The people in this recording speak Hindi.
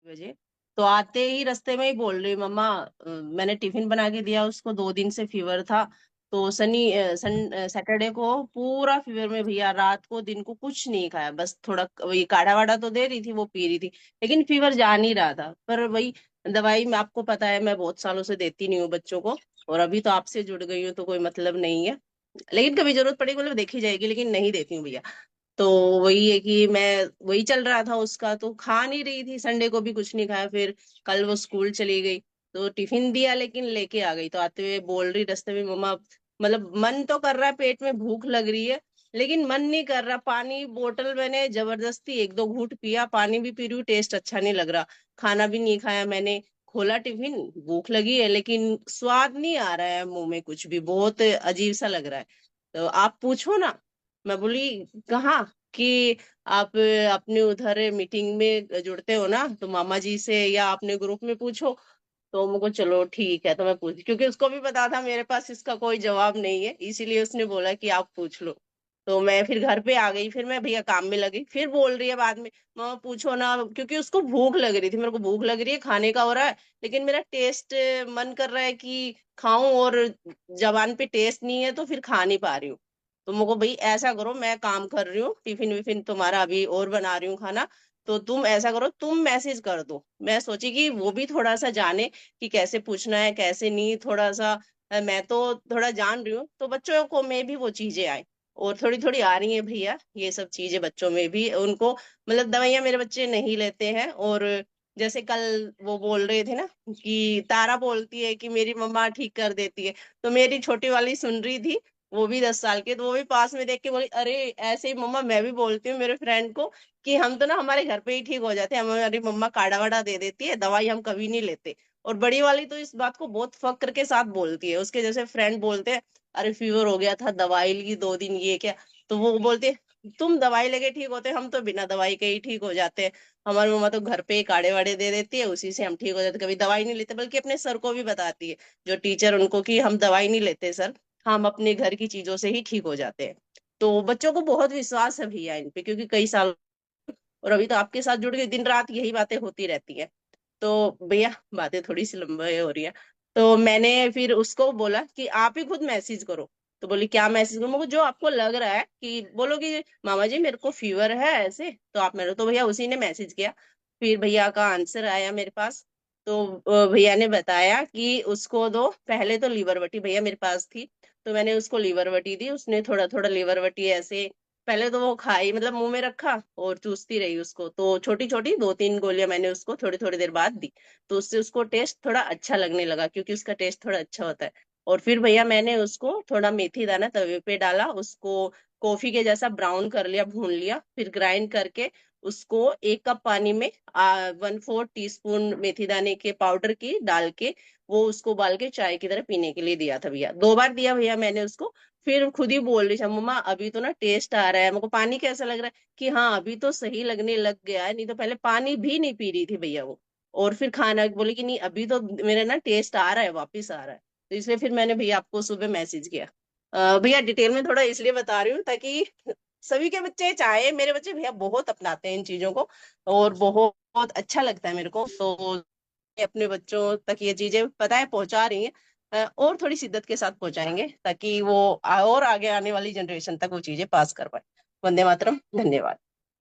बजे। तो आते ही रास्ते में ही बोल रही, मम्मा मैंने टिफिन बना के दिया उसको, 2 दिन से फीवर था। तो सैटरडे को पूरा फीवर में भैया, रात को दिन को कुछ नहीं खाया, बस थोड़ा वही काढ़ा वाढ़ा तो दे रही थी, वो पी रही थी, लेकिन फीवर जा नहीं रहा था। पर वही दवाई में आपको पता है मैं बहुत सालों से देती नहीं हूँ बच्चों को, और अभी तो आपसे जुड़ गई हूँ तो कोई मतलब नहीं है, लेकिन कभी जरूरत पड़ेगी मतलब देखी जाएगी, लेकिन नहीं देती हूँ भैया। तो वही है कि मैं, वही चल रहा था उसका, तो खा नहीं रही थी, संडे को भी कुछ नहीं खाया। फिर कल वो स्कूल चली गई, तो टिफिन दिया लेकिन लेके आ गई, तो आते हुए बोल रही रास्ते में, मम्मा मतलब मन तो कर रहा है, पेट में भूख लग रही है, लेकिन मन नहीं कर रहा। पानी बोतल मैंने जबरदस्ती 1-2 घूंट पिया, पानी भी पी रही हूँ, टेस्ट अच्छा नहीं लग रहा। खाना भी नहीं खाया मैंने, खोला टिफिन, भूख लगी है लेकिन स्वाद नहीं आ रहा है मुंह में, कुछ भी बहुत अजीब सा लग रहा है। तो आप पूछो ना। मैं बोली कहाँ कि आप अपने उधर मीटिंग में जुड़ते हो ना, तो मामा जी से या अपने ग्रुप में पूछो। तो मुझको चलो ठीक है, तो मैं पूछ, क्योंकि उसको भी पता था मेरे पास इसका कोई जवाब नहीं है, इसीलिए उसने बोला कि आप पूछ लो। तो मैं फिर घर पे आ गई, फिर मैं भैया काम में लगी, फिर बोल रही है बाद में, मामा पूछो ना, क्योंकि उसको भूख लग रही थी, मेरे को भूख लग रही है, खाने का हो रहा है, लेकिन मेरा टेस्ट मन कर रहा है कि खाऊं, और जबान पे टेस्ट नहीं है तो फिर खा नहीं पा रही हूँ। तो मुझको भाई ऐसा करो, मैं काम कर रही हूँ, टिफिन विफिन तुम्हारा अभी और बना रही हूँ खाना, तो तुम ऐसा करो, तुम मैसेज कर दो। मैं सोची कि वो भी थोड़ा सा जाने कि कैसे पूछना है कैसे नहीं, थोड़ा सा मैं तो थोड़ा जान रही हूँ, तो बच्चों को में भी वो चीजें आए, और थोड़ी थोड़ी आ रही है भैया ये सब चीजें बच्चों में भी, उनको मतलब दवाइयां मेरे बच्चे नहीं लेते हैं। और जैसे कल वो बोल रहे थे ना कि तारा बोलती है कि मेरी मम्मा ठीक कर देती है, तो मेरी छोटी वाली सुन रही थी, वो भी 10 साल के, तो वो भी पास में देख के बोली, अरे ऐसे ही मम्मा मैं भी बोलती हूँ मेरे फ्रेंड को कि हम तो ना हमारे घर पे ही ठीक हो जाते हैं, हमारी मम्मा काढ़ा वाढ़ा दे देती है, दवाई हम कभी नहीं लेते। और बड़ी वाली तो इस बात को बहुत फक्र के साथ बोलती है, उसके जैसे फ्रेंड बोलते हैं, अरे फीवर हो गया था दवाई ली 2 दिन, ये क्या, तो वो बोलते तुम दवाई लेके ठीक होते, हम तो बिना दवाई के ही ठीक हो जाते हैं, हमारी मम्मा तो घर पे ही काढ़े वाड़े दे देती है, उसी से हम ठीक हो जाते, कभी दवाई नहीं लेते, बल्कि अपने सर को भी बताती है जो टीचर उनको कि हम दवाई नहीं लेते सर, हम अपने घर की चीजों से ही ठीक हो जाते हैं। तो बच्चों को बहुत विश्वास है भैया इन पे, क्योंकि कई साल, और अभी तो आपके साथ जुड़ के दिन रात यही बातें होती रहती है। तो भैया बातें थोड़ी सी लंबी हो रही है, तो मैंने फिर उसको बोला कि आप ही खुद मैसेज करो। तो बोली क्या मैसेज करूँ, मुझे जो आपको लग रहा है कि बोलो कि मामा जी मेरे को फीवर है ऐसे, तो आप मेरे, तो भैया उसी ने मैसेज किया। फिर भैया का आंसर आया मेरे पास। तो भैया ने बताया कि उसको दो, पहले तो लीवर वटी भैया मेरे पास थी, तो मैंने उसको लीवर वटी दी, उसने थोड़ा थोड़ा लीवर वटी ऐसे, पहले तो वो खाई मतलब मुंह में रखा और चूसती रही उसको, तो छोटी छोटी 2-3 गोलियां मैंने उसको थोड़ी थोड़ी देर बाद दी, तो उससे उसको टेस्ट थोड़ा अच्छा लगने लगा, क्योंकि उसका टेस्ट थोड़ा अच्छा होता है। और फिर भैया मैंने उसको थोड़ा मेथी दाना तवे पे डाला, उसको कॉफी के जैसा ब्राउन कर लिया, भून लिया, फिर ग्राइंड करके उसको 1 कप पानी में 1/4 टीस्पून मेथी दाने के पाउडर की डाल के, वो उसको उबाल के चाय की तरह पीने के लिए दिया था भैया, 2 बार दिया भैया मैंने उसको। फिर खुद ही बोल रही थी, मम्मा अभी तो ना टेस्ट आ रहा है, मेरे को पानी कैसा लग रहा है, कि हाँ अभी तो सही लगने लग गया है, नहीं तो पहले पानी भी नहीं पी रही थी भैया वो। और फिर खाना बोली कि नहीं अभी तो मेरा ना टेस्ट आ रहा है, वापिस आ रहा है। तो इसलिए फिर मैंने भैया आपको सुबह मैसेज किया। भैया डिटेल में थोड़ा इसलिए बता रही हूँ ताकि सभी के बच्चे, चाहे मेरे बच्चे भैया बहुत अपनाते हैं इन चीजों को, और बहुत बहुत अच्छा लगता है मेरे को, तो अपने बच्चों तक ये चीजें पता है पहुंचा रही हैं। और थोड़ी शिद्दत के साथ पहुंचाएंगे ताकि वो और आगे आने वाली जनरेशन तक वो चीजें पास कर पाए। वंदे मातरम, धन्यवाद।